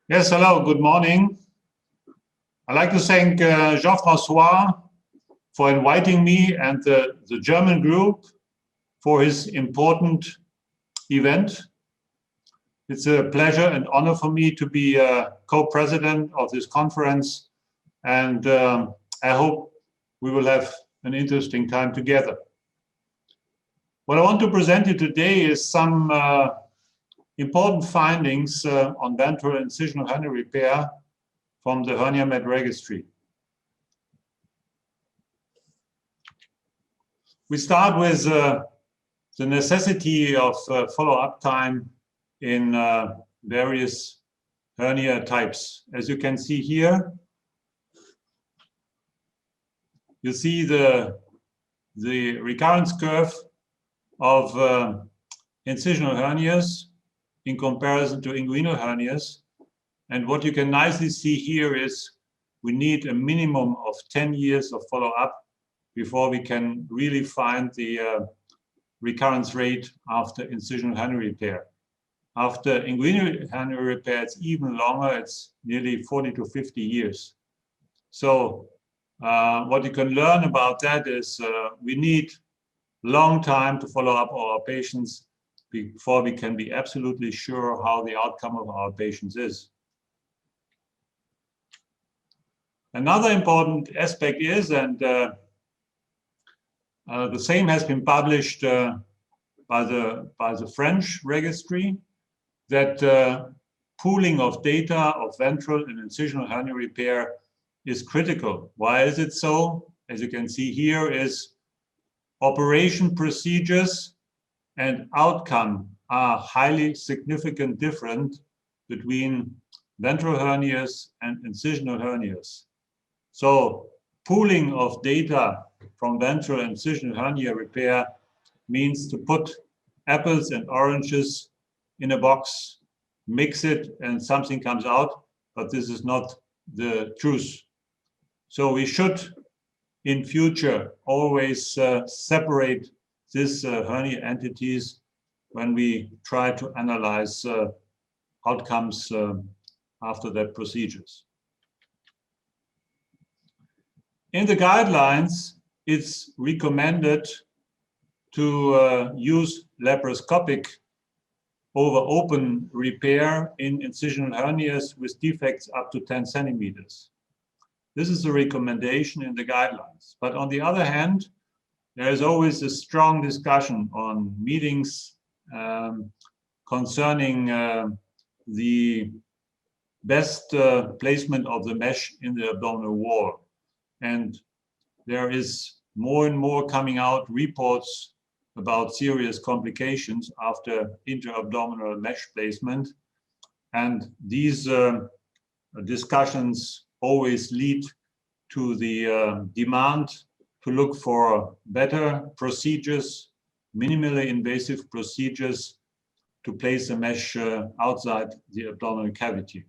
Yes, hello, good morning. I'd like to thank Jean-François for inviting me and the German group for his important event. It's a pleasure and honor for me to be co-president of this conference, and I hope we will have an interesting time together. What I want to present you today is some important findings on ventral incisional hernia repair from the HerniaMed registry. We start with the necessity of follow-up time in various hernia types. As you can see here, you see the recurrence curve of incisional hernias in comparison to inguinal hernias. And what you can nicely see here is we need a minimum of 10 years of follow-up before we can really find the recurrence rate after incisional hernia repair. After inguinal hernia repair, it's even longer, it's nearly 40 to 50 years. So what you can learn about that is we need long time to follow up our patients before we can be absolutely sure how the outcome of our patients is. Another important aspect is, and the same has been published by the French registry, that pooling of data of ventral and incisional hernia repair is critical. Why is it so? As you can see here is operation procedures and outcome are highly significant different between ventral hernias and incisional hernias. So pooling of data from ventral and incisional hernia repair means to put apples and oranges in a box, mix it, and something comes out, but this is not the truth. So we should, in future, always separate these hernia entities when we try to analyze outcomes after that procedures. In the guidelines, it's recommended to use laparoscopic over open repair in incisional hernias with defects up to 10 centimeters. This is a recommendation in the guidelines. But on the other hand, there is always a strong discussion on meetings concerning the best placement of the mesh in the abdominal wall. And there is more and more coming out reports about serious complications after intra-abdominal mesh placement. And these discussions always lead to the demand to look for better procedures, minimally invasive procedures to place a mesh outside the abdominal cavity.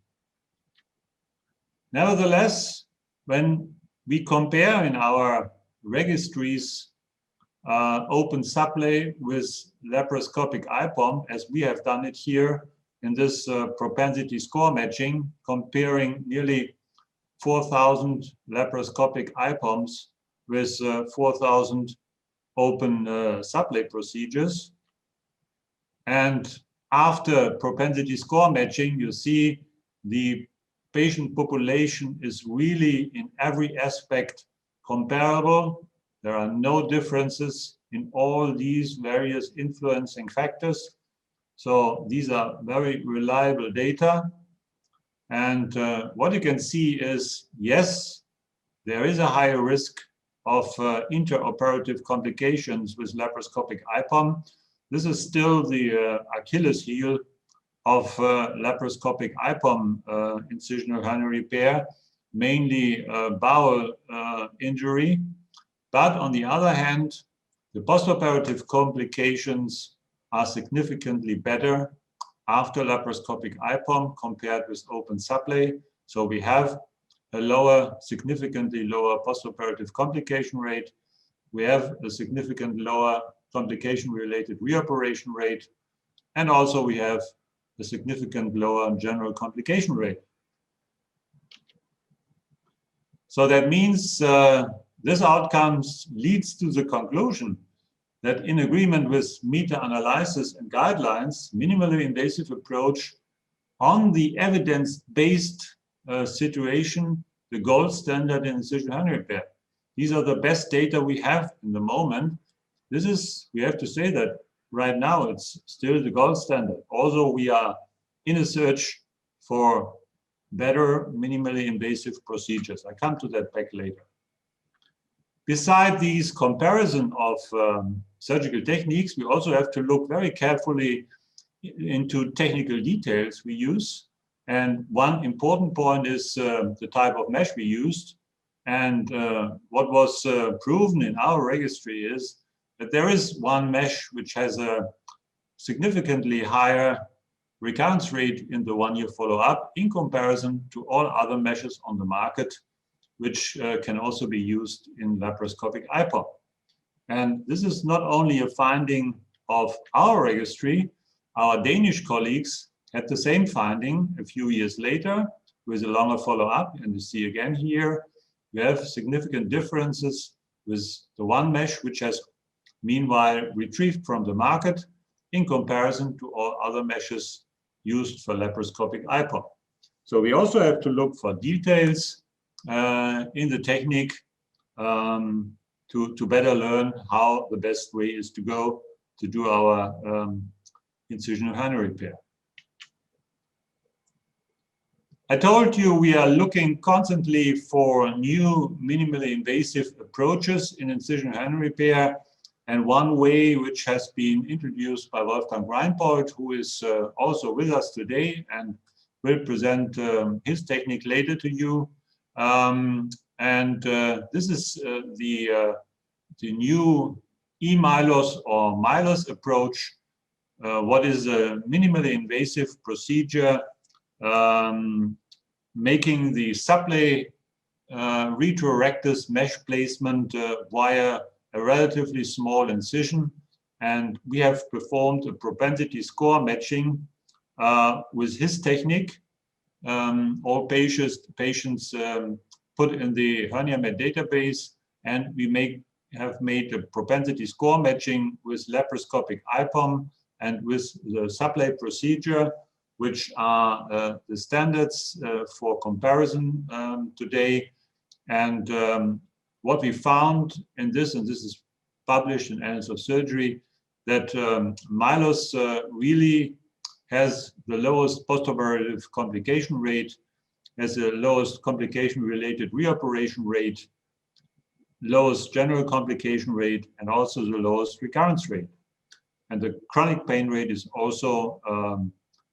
Nevertheless, when we compare in our registries open sublay with laparoscopic IPOM, as we have done it here in this propensity score matching, comparing nearly 4,000 laparoscopic IPOMs with 4,000 open sublay procedures. And after propensity score matching, you see the patient population is really in every aspect comparable. There are no differences in all these various influencing factors. So these are very reliable data. And what you can see is, yes, there is a higher risk of intraoperative complications with laparoscopic IPOM. This is still the Achilles heel of laparoscopic IPOM incisional hernia repair, mainly bowel injury. But on the other hand, the postoperative complications are significantly better after laparoscopic IPOM compared with open sublay. So we have a lower, significantly lower postoperative complication rate. We have a significant lower complication-related reoperation rate. And also we have a significant lower general complication rate. So that means this outcome leads to the conclusion that in agreement with meta-analysis and guidelines, minimally invasive approach on the evidence-based situation, the gold standard in incision hernia repair. These are the best data we have in the moment. This is, we have to say that right now it's still the gold standard. Although we are in a search for better minimally invasive procedures. I come to that back later. Beside these comparison of surgical techniques, we also have to look very carefully into technical details we use. And one important point is the type of mesh we used. And what was proven in our registry is that there is one mesh which has a significantly higher recurrence rate in the 1-year follow-up in comparison to all other meshes on the market, which can also be used in laparoscopic IPOM. And this is not only a finding of our registry, our Danish colleagues had the same finding a few years later with a longer follow-up. And you see again here, we have significant differences with the one mesh, which has meanwhile retrieved from the market in comparison to all other meshes used for laparoscopic IPOM. So we also have to look for details in the technique to better learn how the best way is to go to do our incisional hernia repair. I told you we are looking constantly for new minimally invasive approaches in incisional hernia repair. And one way which has been introduced by Wolfgang Reinbold, who is also with us today and will present his technique later to you. This is the new e-Milos or Milos approach. What is a minimally invasive procedure, making the sublay retrorectus mesh placement via a relatively small incision. And we have performed a propensity score matching with his technique. All patients put in the HerniaMed database, and we have made a propensity score matching with laparoscopic IPOM and with the sublay procedure, which are the standards for comparison today. And what we found in this, and this is published in Annals of Surgery, that Milos really has the lowest postoperative complication rate, has the lowest complication-related reoperation rate, lowest general complication rate, and also the lowest recurrence rate. And the chronic pain rate is also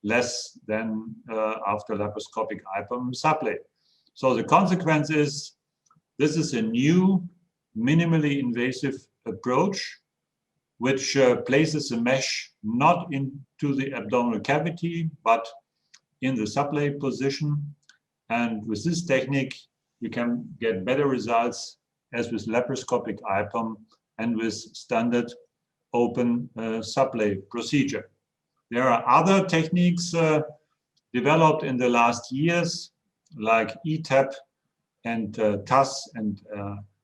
less than after laparoscopic IPOM sublay. So the consequence is, this is a new minimally invasive approach which places a mesh not into the abdominal cavity, but in the sublay position. And with this technique, you can get better results as with laparoscopic IPOM and with standard open sublay procedure. There are other techniques developed in the last years, like ETAP and TAS and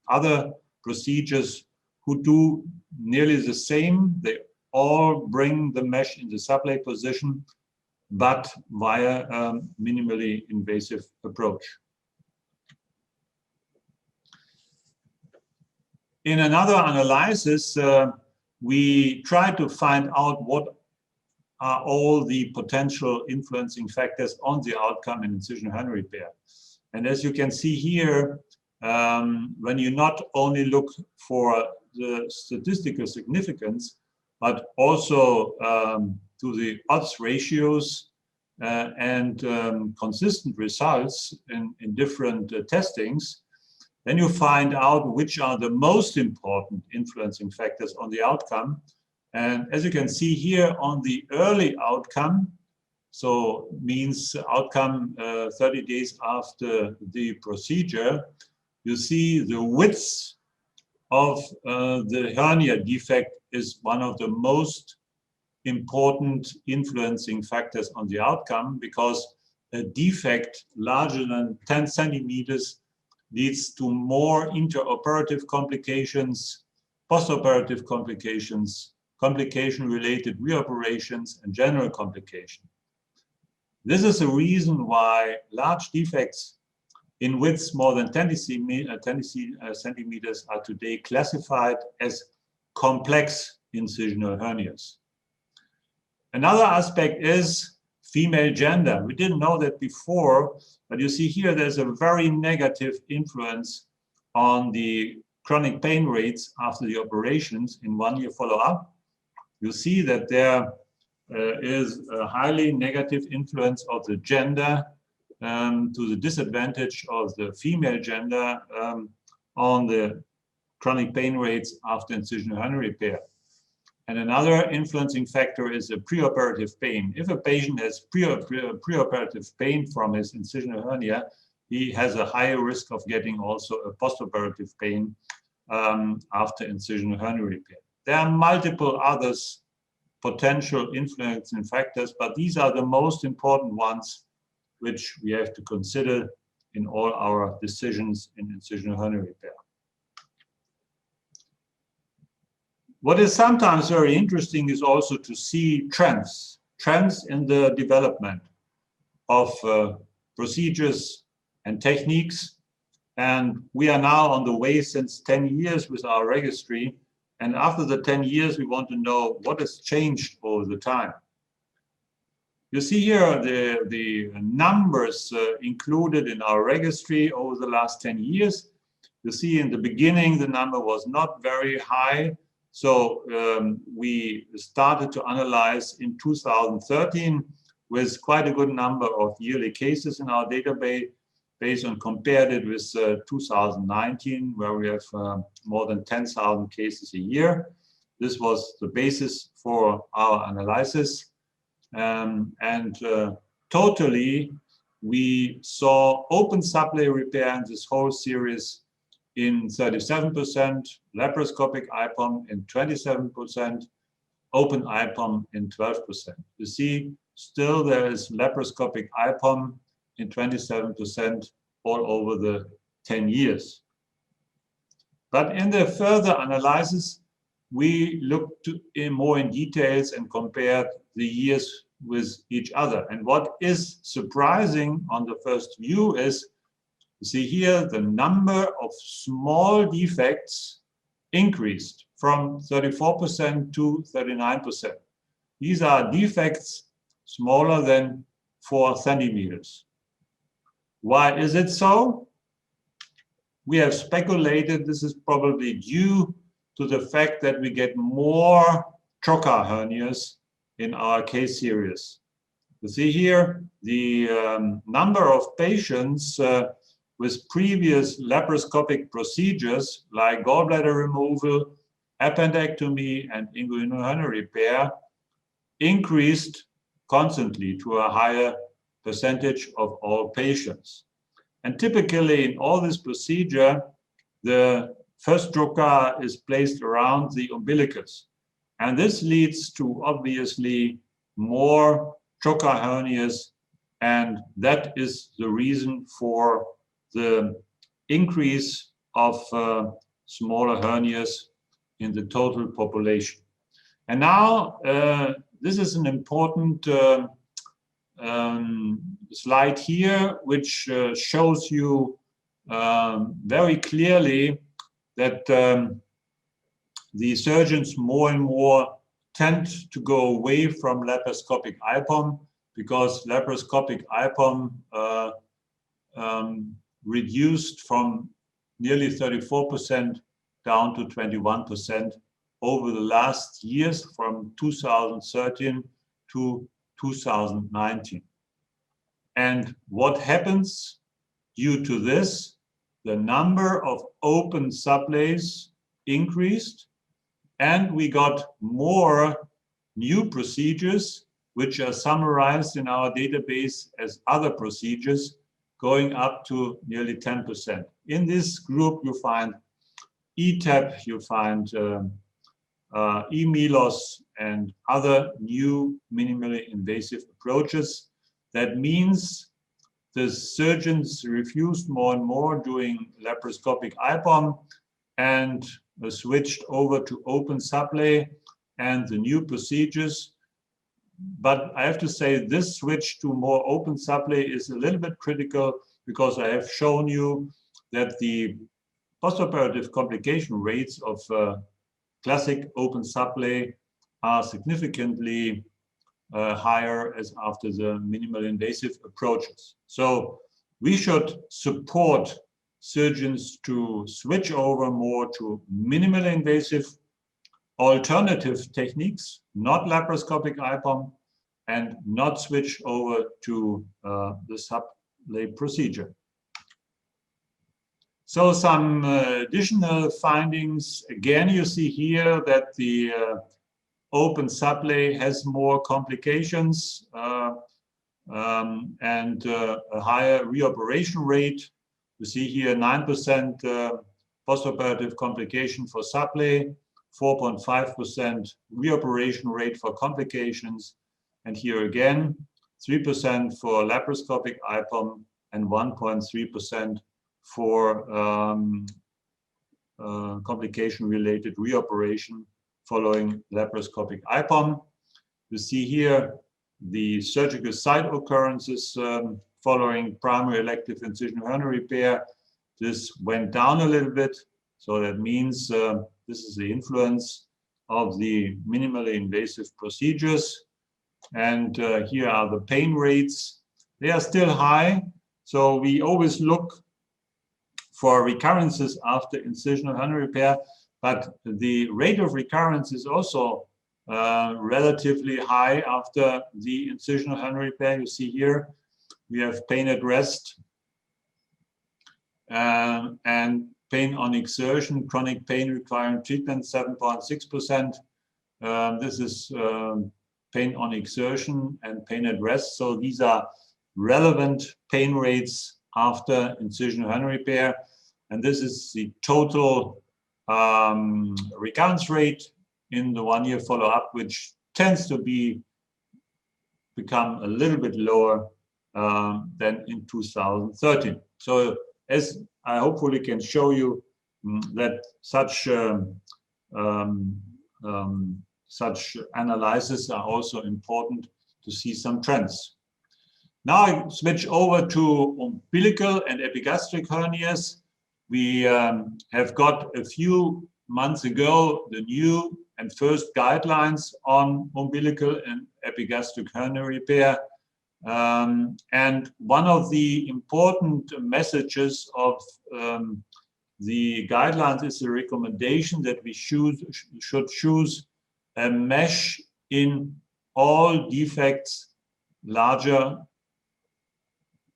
other procedures who do nearly the same. They all bring the mesh in the sublay position, but via a minimally invasive approach. In another analysis, we try to find out what are all the potential influencing factors on the outcome in incisional hernia repair. And as you can see here, when you not only look for the statistical significance, but also to the odds ratios and consistent results in different testings, then you find out which are the most important influencing factors on the outcome. And as you can see here on the early outcome, so means outcome 30 days after the procedure, you see the width of the hernia defect is one of the most important influencing factors on the outcome, because a defect larger than 10 centimeters leads to more intraoperative complications, postoperative complications, complication-related reoperations, and general complication. This is the reason why large defects in widths more than 10 centimeters are today classified as complex incisional hernias. Another aspect is female gender. We didn't know that before, but you see here there's a very negative influence on the chronic pain rates after the operations in 1-year follow-up. You see that there is a highly negative influence of the gender to the disadvantage of the female gender on the chronic pain rates after incisional hernia repair. And another influencing factor is the preoperative pain. If a patient has preoperative pain from his incisional hernia, he has a higher risk of getting also a postoperative pain after incisional hernia repair. There are multiple others potential influencing factors, but these are the most important ones which we have to consider in all our decisions in incisional hernia repair. What is sometimes very interesting is also to see trends in the development of procedures and techniques. And we are now on the way since 10 years with our registry. And after the 10 years, we want to know what has changed over the time. You see here the numbers included in our registry over the last 10 years. You see in the beginning, the number was not very high. So we started to analyze in 2013 with quite a good number of yearly cases in our database, and compared it with 2019, where we have more than 10,000 cases a year. This was the basis for our analysis. Totally, we saw open sublay repair in this whole series in 37%, laparoscopic IPOM in 27%, open IPOM in 12%. You see, still there is laparoscopic IPOM in 27% all over the 10 years. But in the further analysis, we looked more in details and compared the years with each other. And what is surprising on the first view is, you see here, the number of small defects increased from 34% to 39%. These are defects smaller than 4 centimeters. Why is it so? We have speculated this is probably due to the fact that we get more trocar hernias in our case series. You see here the number of patients with previous laparoscopic procedures like gallbladder removal, appendectomy, and inguinal hernia repair increased constantly to a higher percentage of all patients. And typically in all this procedure, the first trocar is placed around the umbilicus. And this leads to obviously more trocar hernias, and that is the reason for the increase of smaller hernias in the total population. And now this is an important slide here, which shows you very clearly that the surgeons more and more tend to go away from laparoscopic IPOM, because laparoscopic IPOM reduced from nearly 34% down to 21% over the last years, from 2013 to 2019. And what happens due to this? The number of open sublays increased, and we got more new procedures, which are summarized in our database as other procedures, going up to nearly 10%. In this group, you find ETAP, you find EMILOS and other new minimally invasive approaches. That means the surgeons refused more and more doing laparoscopic IPOM and switched over to open sublay and the new procedures. But I have to say this switch to more open sublay is a little bit critical, because I have shown you that the postoperative complication rates of classic open sublay are significantly higher as after the minimal invasive approaches. So we should support surgeons to switch over more to minimally invasive alternative techniques, not laparoscopic IPOM, and not switch over to the sublay procedure. So some additional findings. Again, you see here that the open sublay has more complications and a higher reoperation rate. You see here 9% postoperative complication for sublay, 4.5% reoperation rate for complications, and here again 3% for laparoscopic IPOM and 1.3% for complication-related reoperation following laparoscopic IPOM. You see here the surgical site occurrences following primary elective incision hernia repair. This went down a little bit, so that means this is the influence of the minimally invasive procedures. And here are the pain rates. They are still high, so we always look for recurrences after incisional hernia repair, but the rate of recurrence is also relatively high after the incisional hernia repair. You see here we have pain at rest and pain on exertion, chronic pain requiring treatment, 7.6%. This is pain on exertion and pain at rest. So these are relevant pain rates after incisional hernia repair. And this is the total recurrence rate in the 1 year follow-up, which tends to become a little bit lower than in 2013. So as I hopefully can show you that such analyses are also important to see some trends. Now I switch over to umbilical and epigastric hernias. We have got a few months ago the new and first guidelines on umbilical and epigastric hernia repair. And one of the important messages of the guidelines is the recommendation that we should choose a mesh in all defects larger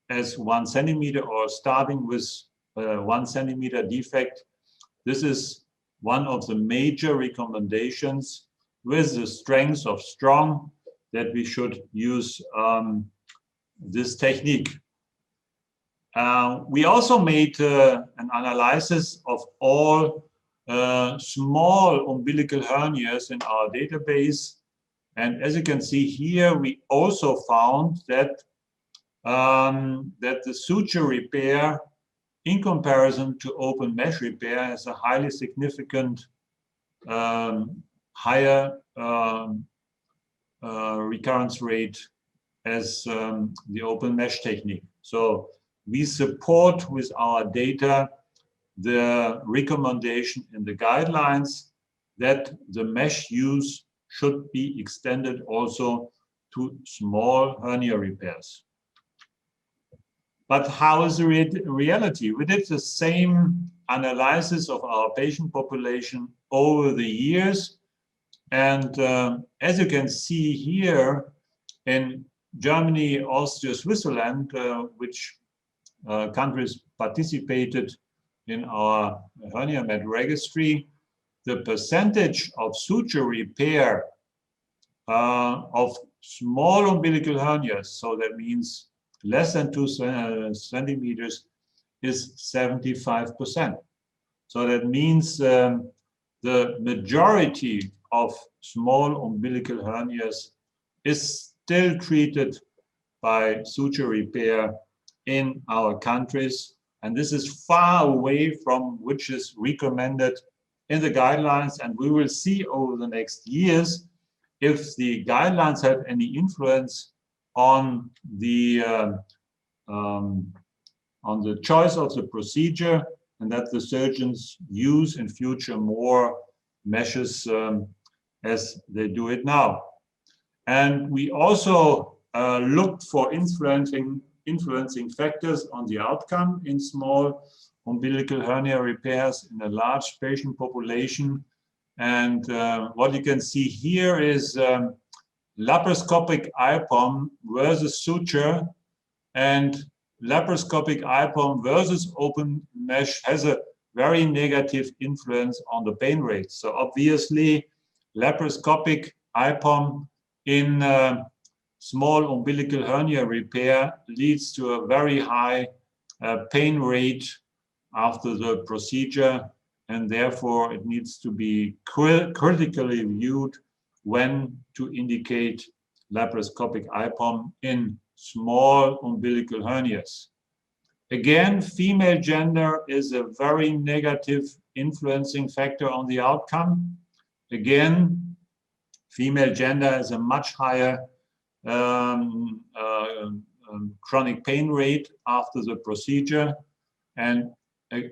as 1 centimeter or starting with 1 centimeter defect. This is one of the major recommendations with the strength of strong that we should use this technique. We also made an analysis of all small umbilical hernias in our database. And as you can see here, we also found that that the suture repair in comparison to open mesh repair has a highly significant higher recurrence rate as the open mesh technique. So we support with our data the recommendation in the guidelines that the mesh use should be extended also to small hernia repairs. But how is the reality? We did the same analysis of our patient population over the years. And as you can see here, in Germany, Austria, Switzerland, which countries participated in our hernia med registry, the percentage of suture repair of small umbilical hernias, so that means less than 2 centimeters, is 75%. So that means the majority of small umbilical hernias is still treated by suture repair in our countries. And this is far away from which is recommended in the guidelines. And we will see over the next years if the guidelines have any influence on the choice of the procedure, and that the surgeons use in future more meshes as they do it now. And we also looked for influencing factors on the outcome in small umbilical hernia repairs in a large patient population. And what you can see here is laparoscopic IPOM versus suture, and laparoscopic IPOM versus open mesh has a very negative influence on the pain rate. So obviously, laparoscopic IPOM in small umbilical hernia repair leads to a very high pain rate after the procedure, and therefore it needs to be critically viewed when to indicate laparoscopic IPOM in small umbilical hernias. Again, female gender is a very negative influencing factor on the outcome. Again, female gender has a much higher chronic pain rate after the procedure, and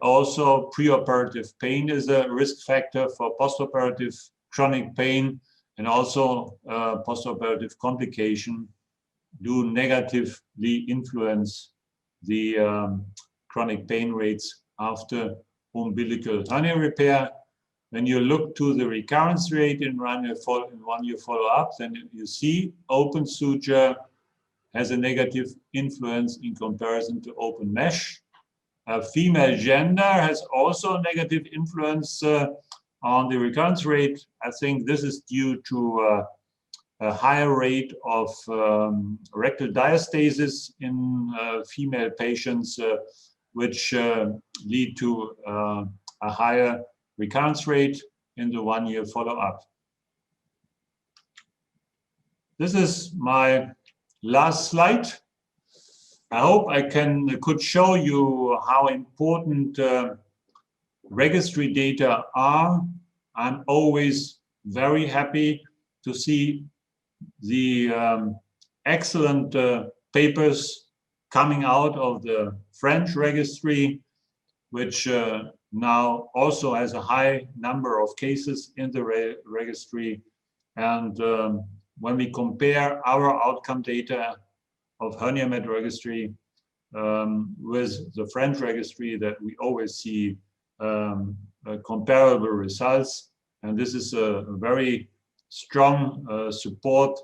also preoperative pain is a risk factor for postoperative chronic pain, and also postoperative complication do negatively influence the chronic pain rates after umbilical hernia repair. When you look to the recurrence rate in 1 year follow-up, then you see open suture has a negative influence in comparison to open mesh. Female gender has also a negative influence on the recurrence rate. I think this is due to a higher rate of rectal diastasis in female patients, which lead to a higher recurrence rate in the 1 year follow-up. This is my last slide. I hope I could show you how important registry data are. I'm always very happy to see the excellent papers coming out of the French registry, which now also has a high number of cases in the registry. And when we compare our outcome data of HerniaMed registry with the French registry, that we always see comparable results. And this is a very strong support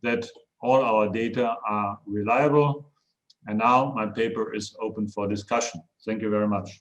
that all our data are reliable. And now my paper is open for discussion. Thank you very much.